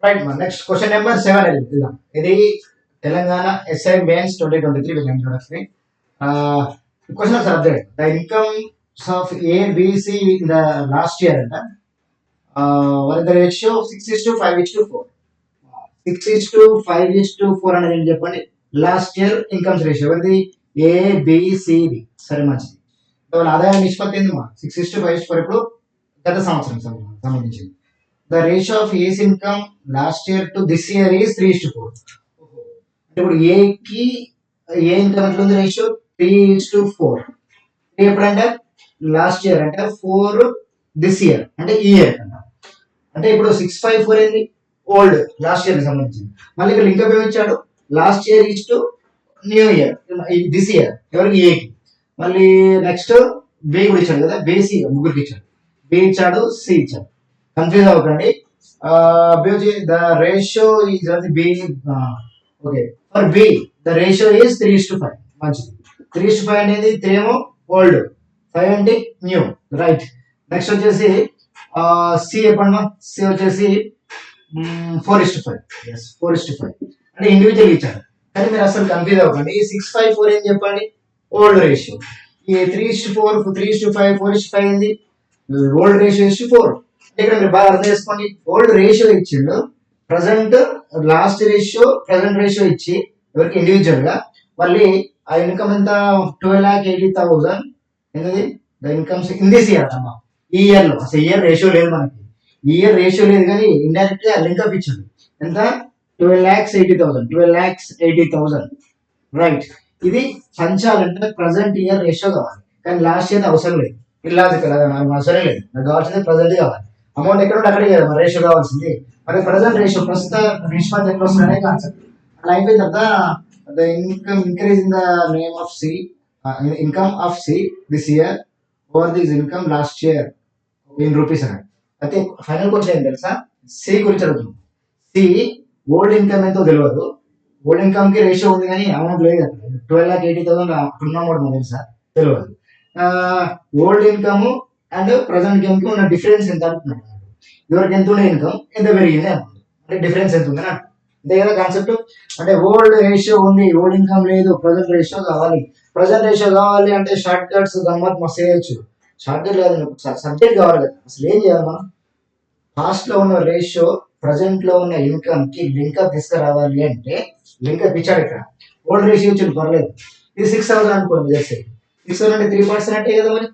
Right మా next question number 7 వెళ్దాం. ఇది Telangana SI mains 2023 will introductory. Question of subject the incomes of ABC in the last year అంట. what is the ratio of 6:5:4? 6:5:4 అనేది ఏంటి చెప్పండి. Last year incomes ratio అది ABCD. సరే మంచిది. వాళ్ళ ఆదాయ నిష్పత్తి ఏంది మా 6:5:4 ఇప్పుడు గత సంవత్సరం సంబంధించింది. The ratio of A's income last year to this year is 3:4. ఇప్పుడు ఏకి ఏ ఇన్కమ్ ఎట్లా ఉంది రేషియో 3:4. ఎప్పుడంటే లాస్ట్ ఇయర్ అంటే 4 దిస్ ఇయర్ అంటే ఈ ఇయర్ అంట. అంటే ఇప్పుడు 654 ఏంది ఓల్డ్ లాస్ట్ ఇయర్ సంబంధించింది. మళ్ళీ ఇక్కడ లింక్ ఉపయోగించాడు last year is to new year this year ఎవరికి ఏకి. మళ్ళీ నెక్స్ట్ బి కూడా ఇచ్చాడు కదా, బేసి ముగ్గురికి ఇచ్చాడు. బి ఇచ్చాడు, సి ఇచ్చాడు. కన్ఫ్యూజ్ అవ్వకండి. The ratio is B. Okay for B the ratio is 3:5. మంచిది. 3:5 అనేది 3 ఏమో ఓల్డ్, 5 అంటే న్యూ. రైట్. నెక్స్ట్ వచ్చేసి సి చెప్పండి. సి వచ్చేసి 4:5. ఎస్ 4:5 అంటే ఇండివిజువల్ ఇచ్చాడు. కానీ మీరు అసలు కన్ఫ్యూజ్ అవ్వకండి. ఈ 6:5:4 ఏం చెప్పండి ఓల్డ్ రేషియో. ఈ 3:4 3:5 4:5 ఏంది ఓల్డ్ రేషియో ఇస్ 4. ఇక్కడ మీరు బాగా అర్థం చేసుకోండి. ఓల్డ్ రేషియో ఇచ్చిండు, present last ratio present ratio ఇచ్చి ఎవరికి ఇండివిజువల్ గా మళ్ళీ ఆ ఇన్కమ్ ఎంత 12,80,000 ఏంటది the incomes in this year అమ్మా. ఈ ఇయర్ లో అసలు ఇయర్ రేషియో లేదు మనకి. ఈ ఇయర్ రేషియో లేదు కానీ ఇండైరెక్ట్ గా లింకప్ ఇచ్చిండు. ఎంత 12,80,000 12,80,000. రైట్. ఇది పంచాలంటే ప్రజెంట్ ఇయర్ రేషియో కావాలి, కానీ లాస్ట్ ఇయర్ అవసరం లేదు. ఇలా అవసరం లేదు, నాకు కావాల్సింది ప్రజెంట్ కావాలి. అమౌంట్ ఎక్కడ ఉంటే అక్కడికి కదా రేషియో కావాల్సింది. మరి ప్రజెంట్ రేషియో ప్రస్తుత నిష్పత్తి ఎక్కడ వస్తుంది అనే కాన్సెప్ట్. అలా అయిపోయిన తర్వాత the income increase in the name of C income of C this year over this income last year in rupees అన్నాడు. అయితే ఫైనల్ క్వశ్చన్ ఏం తెలుసా, సి గురించి అడుగుతున్నాం. సి ఓల్డ్ ఇన్కమ్ ఎంతో తెలియదు, ఓల్డ్ ఇన్కమ్ కి రేషియో ఉంది కానీ అమౌంట్ లేదు. 12,80,000 అమౌంట్ మనకు తెలుసా తెలియదు. Old income and present income కి ఉన్న డిఫరెన్స్ ఎంత అంటున్నాడు. ఇదివరకు ఎంత ఉండే ఇన్కమ్ ఎంత పెరిగింది అమౌంట్ అంటే డిఫరెన్స్ ఎంత ఉంది అంట. అంతే కదా కాన్సెప్ట్. అంటే ఓల్డ్ రేషియో ఉంది, ఓల్డ్ ఇన్కమ్ లేదు, ప్రజెంట్ రేషియో కావాలి. ప్రజెంట్ రేషియో కావాలి అంటే షార్ట్ కట్స్ గమ్మత్ మస్తు చేయొచ్చు. షార్ట్ కట్ లేదు, సబ్జెక్ట్ కావాలి కదా. అసలు ఏం చేయాలి మనం, పాస్ట్ లో ఉన్న రేషియో ప్రజెంట్ లో ఉన్న ఇన్కమ్ కి లింకప్ తీసుకురావాలి అంటే లింకప్ ఇచ్చాడు. ఇక్కడ ఓల్డ్ రేషియో ఇచ్చింది పర్లేదు. ఇది 6,000 అనుకోండి, 6,000 అంటే 3% అంటే కదా మరి.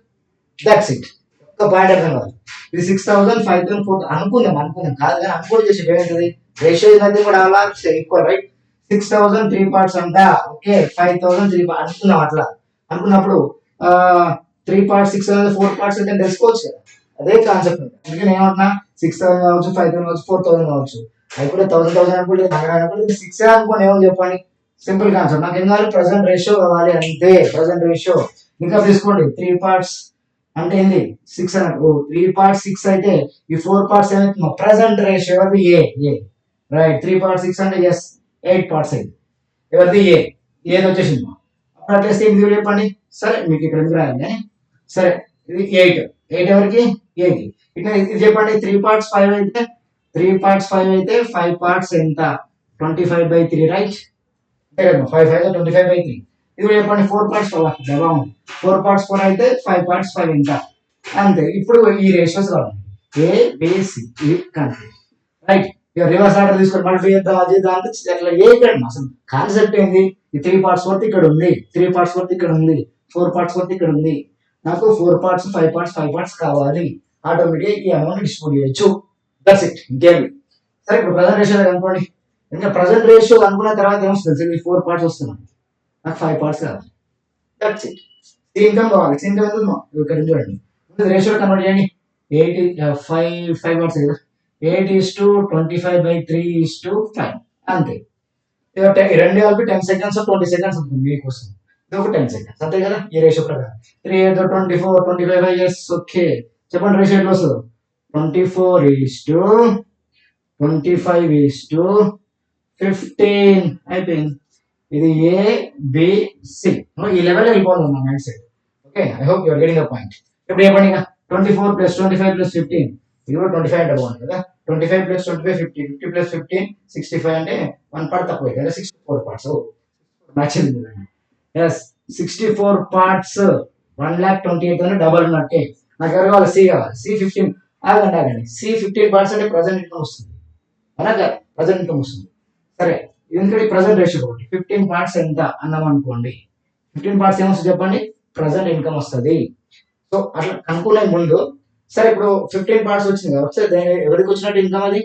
That's it. ఒక్క పాయింట్ అర్థం కాదు. ఇది 6,000 5,000 4,000 అనుకుందాం కాదు కానీ అనుకోని చేసి ఏమవుతుంది రేషియో మధ్య కూడా అలా ఈక్వల్. రైట్. 6,000 3 parts అంట. ఓకే 5,000 3 parts అనుకుందాం. అట్లా అనుకున్నప్పుడు 3 parts 6,000 4 parts అయితే తెలుసుకోవచ్చు కదా. అదే కాన్సెప్ట్. అందుకని ఏమంటున్నా 6,000 కావచ్చు 5,000 కావచ్చు 4,000 కావచ్చు. అవి కూడా 1,000 అనుకుంటే 6 అనుకోండి ఏమో చెప్పండి. Simple concept. నాకు ఏం కావాలి ప్రజెంట్ రేషియో కావాలి అంతే. ప్రజెంట్ రేషియో ఇంకా తీసుకోండి. 3 parts అంటే ఏంది 6 అన్నట్టు. 3 parts 6 అయితే ఈ 4 parts ఏమైతే ప్రజెంట్ రేషియో ఎవరిది ఏ. రైట్. 3 parts 6 అంటే ఎస్ 8 parts అయింది. ఎవరిది ఏది వచ్చేసింది. అప్పుడు అట్లేస్తే ఇది చెప్పండి. సరే మీకు ఇక్కడ ఎందుకు రాయాలి కానీ సరే ఇది 8 ఎవరికి ఏకి. ఇట్లా ఇది చెప్పండి. 3 parts 5 అయితే 3 parts 5 అయితే 5 parts ఎంత 25/3. రైట్. 5 5 25/3. ఇది చెప్పండి. 4 parts 4 parts 4 అయితే 5 parts 5 ఎంత అంతే. ఇప్పుడు ఈ రేషియోస్ కావాలి ABC రైట్. ఇక రివర్స్ ఆర్డర్ తీసుకొని మళ్ళీ చేద్దాం అది అంటే అట్లా ఏకండి. అసలు కాన్సెప్ట్ ఏంది, ఈ 3 parts వర్త్ ఇక్కడ ఉంది, 3 parts వర్త్ ఇక్కడ ఉంది, 4 parts వర్త్ ఇక్కడ ఉంది. నాకు 4 parts 5 parts కావాలి. ఆటోమేటిక్గా ఈ అమౌంట్ డిస్ట్రిబ్యూట్ చేయొచ్చు. That's it. ఇంకేం. సరే ఇప్పుడు ప్రజెంట్ రేషియో అనుకోండి. ఇంకా ప్రజెంట్ రేషియో అనుకున్న తర్వాత ఏమొస్తుంది, ఈ 4 parts వస్తున్నాయి, నాకు 5 parts కావాలి. That's it. ఇన్కమ్ కావాలి. ఇన్కమ్ ఎందుకు ఇక్కడ చూడండి. రేషియో కన్వర్ట్ చేయండి. 5 parts కదా. 8:25/3:5 అంతే. రెండు కలిపి 10 seconds 20 seconds ఉంటుంది మీకోసం. ఇది ఒక 10 seconds అంతే కదా ఈ రేషియో ప్రకారం. 3 8 24 25 ఇయర్స్. ఓకే చెప్పండి రేషియో ఎట్లా వస్తుంది. 24:25:15 అయిపోయింది. ఇది ABC. ఈ లెవెల్ వెళ్ళిపోతుంది mind set. Okay I hope you're getting the point. ఇప్పుడు చెప్పండి. 24 + 25 + 15 ఇది కూడా 25 అంటే బాగుంది కదా. 25 ప్లస్ 25 50, 50 ప్లస్ 15 65 అంటే 1 పార్ట్ తక్కువ అయితే 64 parts match yes 64 parts 1,28,000 double ఉన్నట్టే. నాకు ఎవరు కావాలి? సి కావాలి. C15 ఆగండి C15 పార్ట్స్ అంటే ప్రజెంట్ ఇన్కమ్ వస్తుంది అలాగా, ప్రజెంట్ ఇన్కమ్ వస్తుంది. సరే ఎందుకంటే ప్రజెంట్ రేషియో ఒకటి 15 పార్ట్స్ ఎంత అన్నాం అనుకోండి, 15 పార్ట్స్ ఏమొస్తుంది చెప్పండి? ప్రజెంట్ ఇన్కమ్ వస్తుంది. సో అట్లా కనుక్కునే ముందు సరే ఇప్పుడు 15 పార్ట్స్ వచ్చింది కదా, వస్తే ఎవరికి వచ్చినట్టు ఇన్కమ్? అది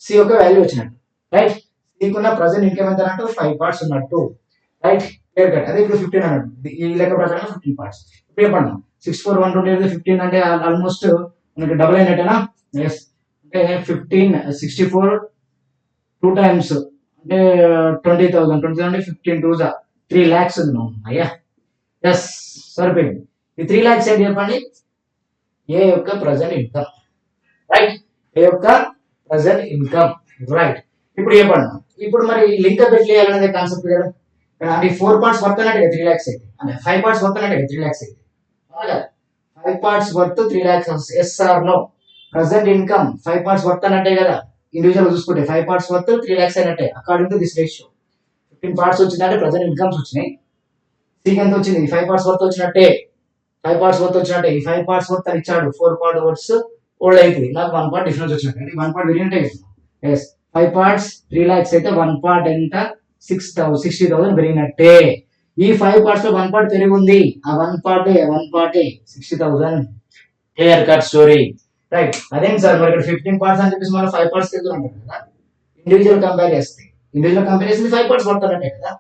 సి యొక్క వాల్యూ వచ్చినట్టు, రైట్. సికున్న ప్రజెంట్ ఇన్కమ్ ఎంత అన్నట్టు? 5 పార్ట్స్ ఉన్నట్టు, రైట్. Clear cut. అదే ఇప్పుడు 15 అన్నట్టు ఈ లెక్క ప్రకారం 15 పార్ట్స్. ఇప్పుడు చెప్పండి 64 120 15 అంటే ఆల్మోస్ట్ మనకి డబుల్ అయినట్టేనా? ఎస్. అంటే 15 64 2 టైమ్స్ అంటే 20,000 అంటే 15 2 3 lakhs ఉంది అయ్యా. ఎస్ సరిపోయింది. ఈ 3 lakhs ఏంటి చెప్పండి? ఏ యొక్క ప్రజెంట్ ఇన్కమ్, రైట్. ఏ యొక్క ప్రజెంట్ ఇన్కమ్, రైట్. ఇప్పుడు చెప్పండి, ఇప్పుడు మరి లింక్ అప్ ఎట్లా చేయాలనేది కాన్సెప్ట్ కదా. అంటే 4 పార్ట్స్ వర్త్ అన్నట్టు 3 lakhs అయితే, అంటే 5 పార్ట్స్ వర్త్ అన్నట్టు 3 lakhs అయితే, 5 parts worth 3 lakhs. Yes or no? Present income 5 parts worth అన్నట్టే కదా. ఇండివిజువల్ చూసుకుంటే 5 పార్ట్స్ వర్త్ 3 lakhs అయినట్టే according to this ratio. 15 parts వచ్చిందంటే ప్రజెంట్ ఇన్కమ్స్ వచ్చినాయి. సీకి ఎంత వచ్చింది? 5 పార్ట్స్ వర్త్ వచ్చినట్టే. 5 పార్ట్స్ వర్త్ వచ్చినట్టే. ఈ 5 పార్ట్స్ వర్త్ అని ఇచ్చాడు, 4 పార్ట్ వర్డ్స్ ఓల్డ్ అవుతుంది, నాకు 1 పార్ట్ డిఫరెన్స్ వచ్చినట్టు, అంటే 1 పార్ట్ వేరియంట్ అవుతుంది. ఎస్ 5 పార్ట్స్ 3 lakhs అయితే 1 పార్ట్ ఎంత? 60,000 పెరిగినట్టే. ఈ 5 పార్ట్స్ లో 1 పార్ట్ పెరిగి ఉంది, ఆ 1 part 60,000. Clear cut story, right. అదేం సార్ మరి ఇక్కడ 15 పార్ట్స్ అని చెప్పేసి మనం 5 పార్ట్స్ వెళ్తున్నాం కదా. ఇండివిజువల్ కంపేర్ చేస్తే, ఇండివిజువల్ కంపేర్ చేస్తే 5 పార్ట్స్ పడుతున్నట్టే కదా.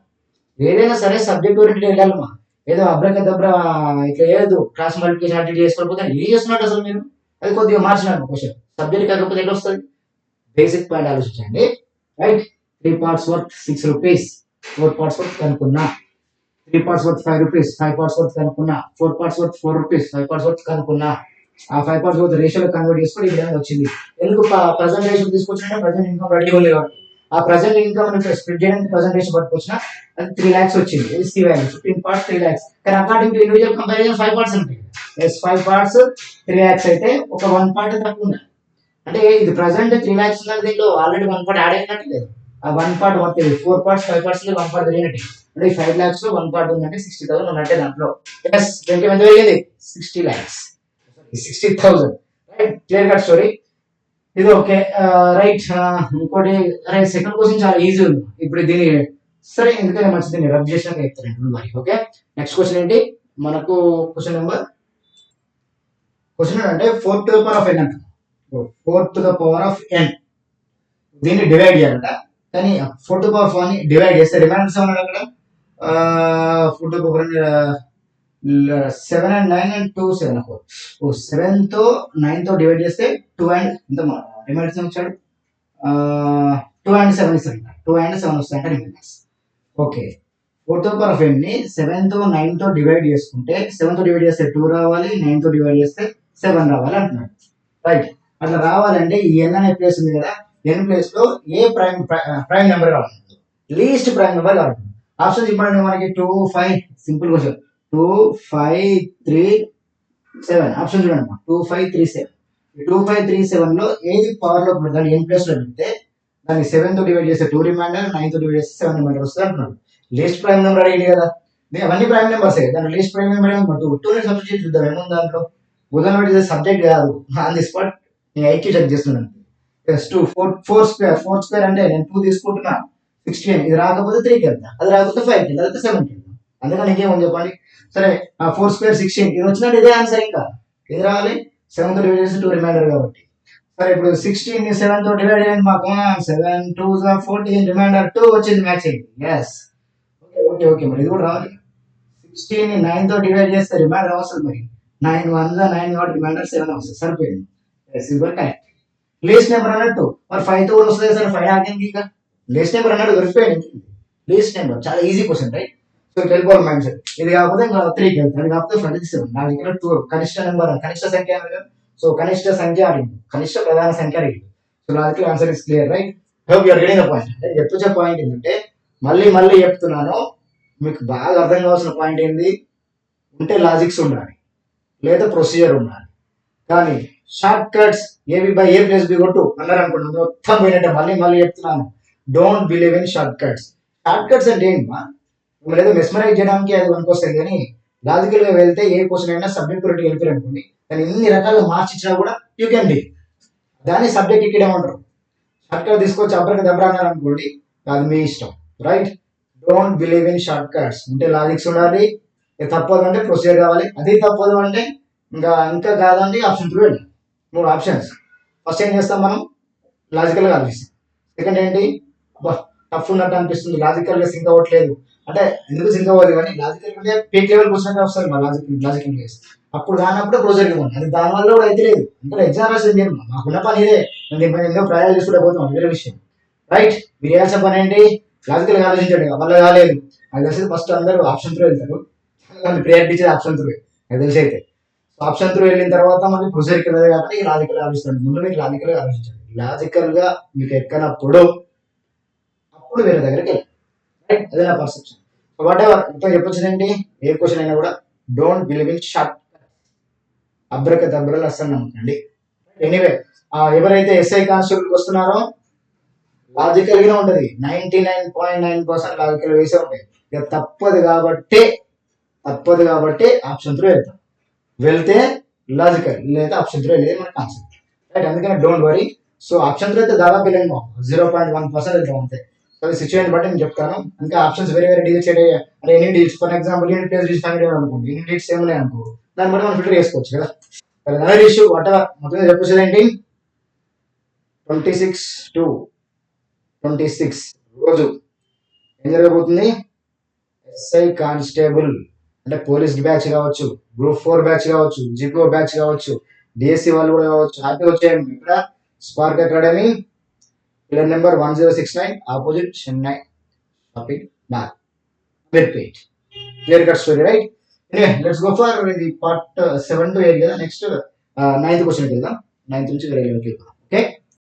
ఏదైనా సరే సబ్జెక్ట్ ఓరియంటెడ్ వెళ్ళాలమ్మా. ఏదో అబ్రకదబ్రా ఇట్లా ఏదో క్లాస్ మల్టిప్లికేషన్ అటు చేసుకోకపోతే ఏం చేస్తున్నట్టు అసలు మీరు? అది కొద్దిగా మార్చినట్టు క్వశ్చన్. సబ్జెక్ట్ కాకపోతే ఎట్లా వస్తుంది? బేసిక్ పాయింట్ ఆలోచించండి, right. 3 parts worth 6 rupees, 4 parts worth కనుక్కున్నా. 3 parts worth 5 rupees, 5 parts worth కనుక్కున్నా. 4 parts worth 4 rupees, 5 parts worth కనుక్కున్నా. ఆ 5 పార్ట్స్ వర్త్ రేషియోలో కన్వర్ట్ చేసుకొని ఈ విధంగా వచ్చింది. ఎందుకు ప్రజెంట్ రేషియో తీసుకొచ్చినా? ప్రజెంట్ ఇన్కమ్ రెడీ ఉంది కాబట్టి. ఆ ప్రజెంట్ ఇన్కమ్ స్ప్లిట్ చేయడానికి ప్రజెంట్ రేషియో పట్టుకొచ్చినా అది 3 lakhs వచ్చింది. ఇది సి వాల్యూ 15 పార్ట్స్ 3 lakhs. కానీ according to individual comparison 5 parts ఉంటాయి. ఎస్ 5 పార్ట్స్ 3 lakhs అయితే ఒక 1 పార్ట్ తక్కువ ఉంది. అంటే ఇది ప్రజెంట్ 3 lakhs ఉన్నది, దీంట్లో ఆల్రెడీ 1 పార్ట్ యాడ్ అయినట్టు లేదు. ఆ 1 part worth 4 parts 5 parts 1 part పెరిగినట్టు. అంటే ఈ 5 lakhs లో 1 పార్ట్ ఉందంటే 60,000 ఉన్నట్టే దాంట్లో. ఎస్ ఎంత పెరిగింది? 60 lakhs 60,000, right. Clear cut story. ఇది ఓకే, రైట్. ఇంకోటి రైట్, సెకండ్ క్వశ్చన్ చాలా ఈజీ ఉంది. ఇప్పుడు దీని సరే ఎందుకంటే మంచిది నేను రబ్ చేసినాక చెప్తాను మరి. ఓకే నెక్స్ట్ క్వశ్చన్ ఏంటి మనకు? క్వశ్చన్ అంటే 4 to the power of n అంట. 4 to the power of n దీన్ని డివైడ్ చేయాలంట. కానీ 4 to the power of 1 ని డివైడ్ చేస్తే రిమైండర్స్ ఏమన్నా అక్కడ 4 to the power 7 and 9 and 2 7 7 తో 9 తో డివైడ్ చేస్తే 2 and ఇంత రిమైండర్స్ వచ్చాడు 2 and 7 ఇస్తాడు. 2 and 7 వస్తాయంట reminders. Okay 4 to the power of n ని 7 తో 9 తో డివైడ్ చేసుకుంటే 7 తో డివైడ్ చేస్తే 2 రావాలి, 9 తో డివైడ్ చేస్తే 7 రావాలి అంటున్నాడు, రైట్. అట్లా రావాలంటే ఈ n అనే ప్లేస్ ఉంది కదా, n ప్లేస్ లో ఏ ప్రైమ్ నెంబర్ కావాలి? లీస్ట్ ప్రైమ్ నెంబర్ కావాలి. ఆప్షన్స్ ఇవ్వండి మనకి 2 5 సింపుల్ క్వశ్చన్ 2 5 3 7 ఆప్షన్ చూడండి 2 5 3 7. 2 5 3 7 లో ఏది పవర్ లో దాన్ని n ప్లేస్ లో పెడితే దాన్ని 7 తో డివైడ్ చేస్తే 2 రిమైండర్, 9 తో డివైడ్ చేస్తే 7 రిమైండర్ వస్తుంది అంటున్నాడు. లీస్ట్ ప్రైమ్ నెంబర్ అడిగింది కదా, అవన్నీ ప్రైమ్ నెంబర్స్ దాని లీస్ట్ ప్రైమ్ నెంబర్ ఏమో 2 ని సబ్స్టిట్యూట్ చేద్దాం. ఏముంది దాంట్లో? ఉదాహరణ పెట్టి సబ్జెక్ట్ కాదు, ఆన్ ది స్పాట్ నేను ఐక్యూ చెక్ చేస్తున్నాను. 2 4 స్క్వేర్ అంటే నేను 2 తీసుకుంటున్నా 16, ఇది రాకపోతే 3కి వెళ్తా, అది రాకపోతే 5కి వెళ్తా, లేకపోతే 7కి వెళ్తా. అందుకని ఇంకేమని చెప్పండి? సరే 4 స్క్వేర్ 16 ఇది వచ్చినట్టు ఇదే ఆన్సర్. ఇంకా ఇది రావాలి 7 తో డివైడ్ చేసి 2 రిమైండర్ కాబట్టి. సరే ఇప్పుడు 16 ని 7 తో డివైడ్ చేయండి, మాకు 7 2 14 రిమైండర్ 2 వచ్చింది మ్యాచ్ అయింది. ఎస్ ఓకే ఓకే మరి ఇది కూడా రావాలి. 16 ని 9 తో డివైడ్ చేస్తే రిమైండర్ వస్తుంది, మరి 9 1 9 కాబట్టి రిమైండర్ 7 వస్తుంది. సరిపోయింది. కరెక్ట్. లీస్ట్ నెంబర్ అన్నట్టు మరి 5 తో కూడా వస్తుంది. సరే 5 ఆగింది, ఇక లీస్ట్ నెంబర్ అన్నట్టు దొరికిపోయింది. లీస్ట్ నెంబర్ చాలా ఈజీ క్వశ్చన్, రైట్. సో వెళ్ళిపోవాలి మైండ్ సెట్. ఇది కాకపోతే ఇంకా 3కి వెళ్తాను, అది కాకపోతే 5 నా దగ్గర 2 కనిష్ట నెంబర్ కనిష్ట సంఖ్య. సో కనిష్ట సంఖ్య అడిగింది, కనిష్ట ప్రధాన సంఖ్య అడిగింది. So logical answer is clear, right. Hope you're getting the point. చెప్తూ పాయింట్ ఏంటంటే మళ్ళీ చెప్తున్నాను, మీకు బాగా అర్థం కావాల్సిన పాయింట్ ఏంది ఉంటే లాజిక్స్ ఉండాలి, లేదా ప్రొసీజర్ ఉండాలి. కానీ shortcuts AB by A plus B కొట్టు అన్నారు అనుకోండి మొత్తం పోయినట్టే. మళ్ళీ చెప్తున్నాను, don't believe in shortcuts. Shortcuts అంటే ఏంటమ్మా, మిమ్మల్ని ఏదో మెస్మరైజ్ చేయడానికి అది వస్తుంది, కానీ లాజికల్ గా వెళ్తే ఏ క్వశ్చన్ అయినా సబ్జెక్ట్ కొరకు వెళ్ళిపోయారు అనుకోండి, కానీ ఇన్ని రకాలుగా మార్క్స్ ఇచ్చినా కూడా యూ కెన్ డీ. దాన్ని సబ్జెక్ట్ ఇక్కడ ఏమంటారు, షార్ట్ కట్ తీసుకొచ్చి అప్పటికి దెబ్బ అన్నారు అనుకోండి, అది మీ ఇష్టం. Right, don't believe in shortcuts అంటే లాజిక్స్ ఉండాలి. తప్పదు అంటే ప్రొసీజర్ కావాలి, అది తప్పదు అంటే ఇంకా కాదండి ఆప్షన్ 3 వెళ్ళాలి. 3 ఆప్షన్స్. ఫస్ట్ ఏం చేస్తాం మనం, లాజికల్ గా ఆలోచిస్తాం. సెకండ్ ఏంటి, టఫ్ ఉన్నట్టు అనిపిస్తుంది, లాజికల్ గా సింక్ అవ్వట్లేదు అంటే ఎందుకు సింక్ అవ్వదు, కానీ లాజికల్ అంటే పీక్ లెవెల్ క్వశ్చన్ వస్తుంది మా లాజికల్ కేసు. అప్పుడు కానప్పుడు ప్రొసీజర్ ఇవ్వండి, అది దాని వల్ల కూడా అయితే లేదు అంటే ఎగ్జామ్ రాసింది మాకున్న పని ఇదే, నేను ఎన్నో ప్రయాణాలు చేసుకుంటే పోతాం, వేరే విషయం. రైట్, మీరు చేయాల్సిన పని ఏంటి, లాజికల్ గా ఆలోచించండి. వల్ల కాలేదు అది తెలిసి ఫస్ట్ అందరూ ఆప్షన్ 3 వెళ్తారు, ప్రియారిటీ ఇచ్చేది ఆప్షన్ 3 అది తెలిసి అయితే. ఆప్షన్ 3 వెళ్ళిన తర్వాత మనకి ప్రొసీజర్కి వెళ్ళదు కాబట్టి లాజికల్ ఆలోచిస్తుంది. ముందు మీరు లాజికల్ గా ఆలోచించండి. లాజికల్ గా మీకు ఎక్కనప్పుడు అప్పుడు వేరే దగ్గరికి వెళ్ళండి. రైట్, అదే నా పర్సెప్షన్. వాట్ ఎవర్ మొత్తం చెప్పొచ్చిందండి, ఏ క్వశ్చన్ అయినా కూడా డోంట్ బిలీవ్ ఇన్ షార్ట్ అబ్రక దబ్రలు అస్సలు నమ్మకండి. ఎనీవే, ఎవరైతే ఎస్ఐ కానిస్టేబుల్కి వస్తున్నారో లాజికల్ గానే ఉంటది, 99.9% లాజికల్ వేసే ఉంటాయి. ఇక తప్పదు కాబట్టి ఆప్షన్ 3 వెళ్తాం. వెళ్తే లాజికల్, లేదా ఆప్షన్ 3 వెళ్ళేది మన కాన్సెప్ట్. రైట్, అందుకని డోంట్ వరీ. సో ఆప్షన్ 3 అయితే దాదాపు వెళ్ళాము, 0.1% వెళ్తాం అంతే. సో సిచ్యువేషన్ బట్టి నేను చెప్తాను. ఇంకా ఆప్షన్స్ వేరే డీల్స్ అంటే ఎన్ని deals, for example unit place deals అనుకోండి, ఎన్ని డీల్స్ ఏమున్నాయి అనుకో, దాన్ని బట్టి మనం ఫిల్టర్ చేసుకోవచ్చు కదా. Other issue what ever. మొత్తం చెప్పేది ఏంటి, 26 to 26 రోజు ఏం జరగబోతుంది, ఎస్ఐ కానిస్టేబుల్ అంటే పోలీస్ బ్యాచ్ కావచ్చు, గ్రూప్ 4 బ్యాచ్ కావచ్చు, జిపో బ్యాచ్ కావచ్చు, డిఎస్సి వాళ్ళు కూడా కావచ్చు, హ్యాపీ వచ్చేయండి. ఇక్కడ spark academy, pillar number 1069, opposite Chennai shopping mall, Ameerpet. Clear cut story. Right, anyway let's go for ఇది పార్ట్ 7 to 8 కదా. నెక్స్ట్ 9th క్వశ్చన్కి వెళ్దాం. 9th నుంచి వేరే లెవెల్కి వెళ్దాం. ఓకే.